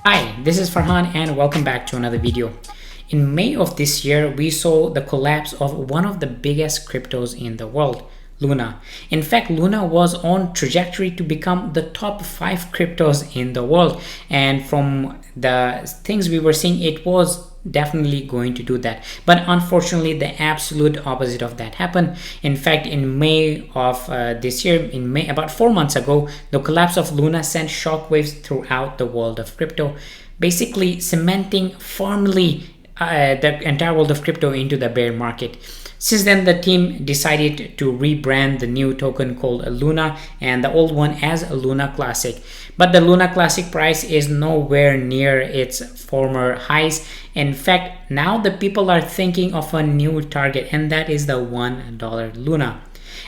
Hi, this is Farhan and welcome back to another video. In May of this year, we saw the collapse of one of the biggest cryptos in the world, Luna. In fact, Luna was on trajectory to become the top 5 cryptos in the world, and from the things we were seeing, it was definitely going to do that. But unfortunately, the absolute opposite of that happened. In fact, in May of this year, in May, about 4 months ago, the collapse of Luna sent shockwaves throughout the world of crypto, basically cementing firmly the entire world of crypto into the bear market. Since then, the team decided to rebrand the new token called Luna and the old one as Luna Classic. But the Luna Classic price is nowhere near its former highs. In fact, now the people are thinking of a new target, and that is the $1 Luna.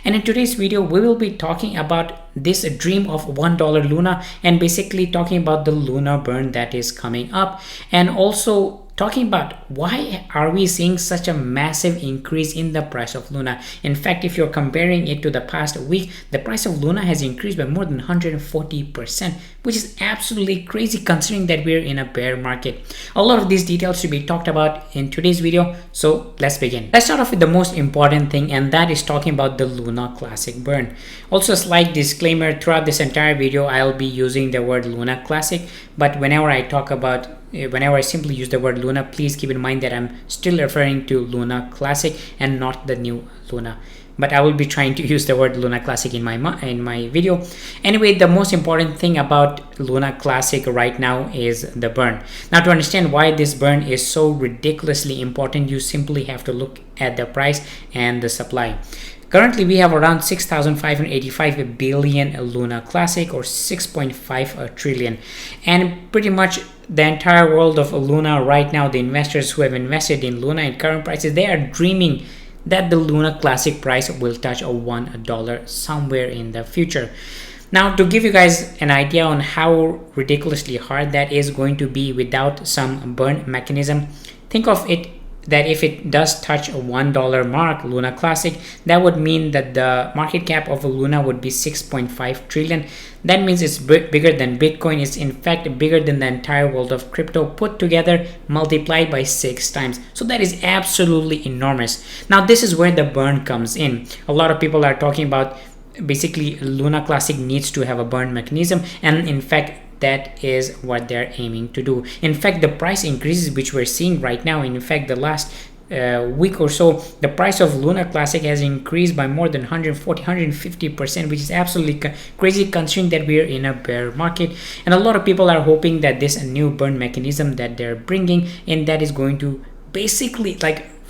And in today's video, we will be talking about this dream of $1 Luna and basically talking about the Luna burn that is coming up, and also talking about why are we seeing such a massive increase in the price of Luna. In fact, if you're comparing it to the past week, the price of Luna has increased by more than 140%, which is absolutely crazy considering that we're in a bear market. A lot of these details to be talked about in today's video, so let's begin. Let's start off with the most important thing, and that is talking about the Luna Classic burn. Also, a slight disclaimer, throughout this entire video I'll be using the word Luna Classic, but whenever I simply use the word Luna, please keep in mind that I'm still referring to Luna Classic and not the new Luna. But I will be trying to use the word Luna Classic in my video. Anyway, the most important thing about Luna Classic right now is the burn. Now, to understand why this burn is so ridiculously important, you simply have to look at the price and the supply. Currently, we have around 6,585 billion Luna Classic, or 6.5 trillion. And pretty much the entire world of Luna right now, the investors who have invested in Luna at current prices, they are dreaming that the Luna Classic price will touch $1 somewhere in the future. Now, to give you guys an idea on how ridiculously hard that is going to be without some burn mechanism, think of it that if it does touch a $1 mark, Luna Classic, that would mean that the market cap of Luna would be 6.5 trillion. That means it's bigger than Bitcoin. It's in fact bigger than the entire world of crypto put together, multiplied by 6 times. So that is absolutely enormous. Now, this is where the burn comes in. A lot of people are talking about basically Luna Classic needs to have a burn mechanism, and in fact that is what they're aiming to do. In fact, the price increases which we're seeing right now, in fact the last week or so, the price of Luna Classic has increased by more than 140-150%, which is absolutely crazy considering that we're in a bear market. And a lot of people are hoping that this new burn mechanism that they're bringing in, that is going to basically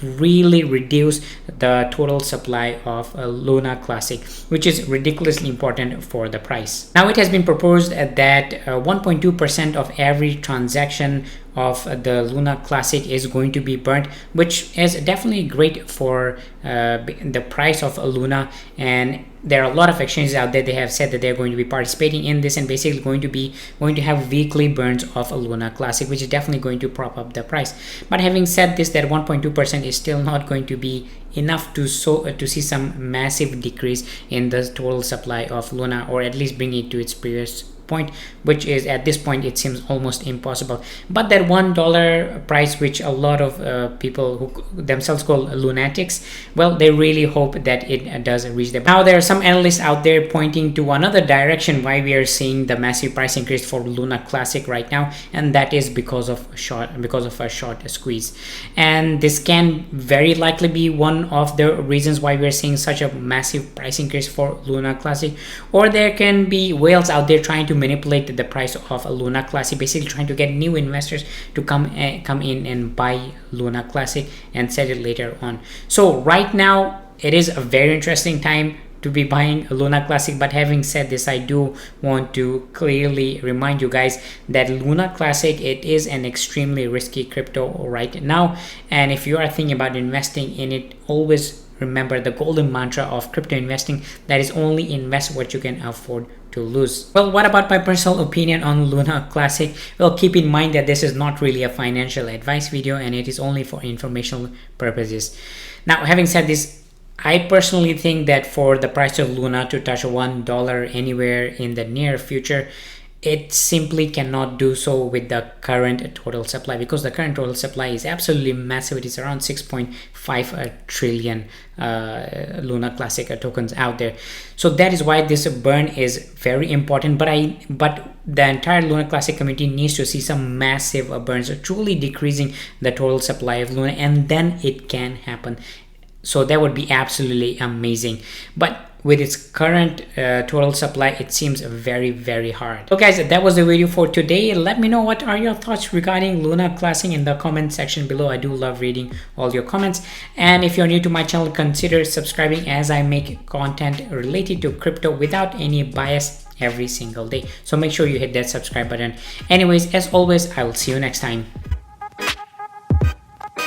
really reduce the total supply of a Luna Classic, which is ridiculously important for the price. Now, it has been proposed that 1.2% of every transaction of the Luna Classic is going to be burnt, which is definitely great for the price of a Luna. And there are a lot of exchanges out there, they have said that they're going to be participating in this and basically going to have weekly burns of a Luna Classic, which is definitely going to prop up the price. But having said this, that 1.2% is still not going to be enough to see some massive decrease in the total supply of Luna, or at least bring it to its previous point, which is at this point it seems almost impossible. But that $1 price, which a lot of people who themselves call lunatics, well, they really hope that it does reach them. Now, there are some analysts out there pointing to another direction why we are seeing the massive price increase for Luna Classic right now, and that is because of a short squeeze. And this can very likely be one of the reasons why we're seeing such a massive price increase for Luna Classic. Or there can be whales out there trying to manipulate the price of a Luna Classic, basically trying to get new investors to come in and buy Luna Classic and sell it later on. So right now it is a very interesting time to be buying a Luna Classic. But having said this, I do want to clearly remind you guys that Luna Classic, it is an extremely risky crypto right now, and if you are thinking about investing in it, always remember the golden mantra of crypto investing, that is only invest what you can afford to lose. Well, what about my personal opinion on Luna Classic? Well, keep in mind that this is not really a financial advice video and it is only for informational purposes. Now, having said this, I personally think that for the price of Luna to touch $1 anywhere in the near future, it simply cannot do so with the current total supply, because the current total supply is absolutely massive. It is around 6.5 trillion Luna Classic tokens out there. So that is why this burn is very important. But the entire Luna Classic community needs to see some massive burns, truly decreasing the total supply of Luna, and then it can happen. So that would be absolutely amazing. But with its current total supply, it seems very, very hard. So guys, that was the video for today. Let me know what are your thoughts regarding Luna Classic in the comment section below. I do love reading all your comments. And if you're new to my channel, consider subscribing, as I make content related to crypto without any bias every single day. So make sure you hit that subscribe button. Anyways, as always, I will see you next time.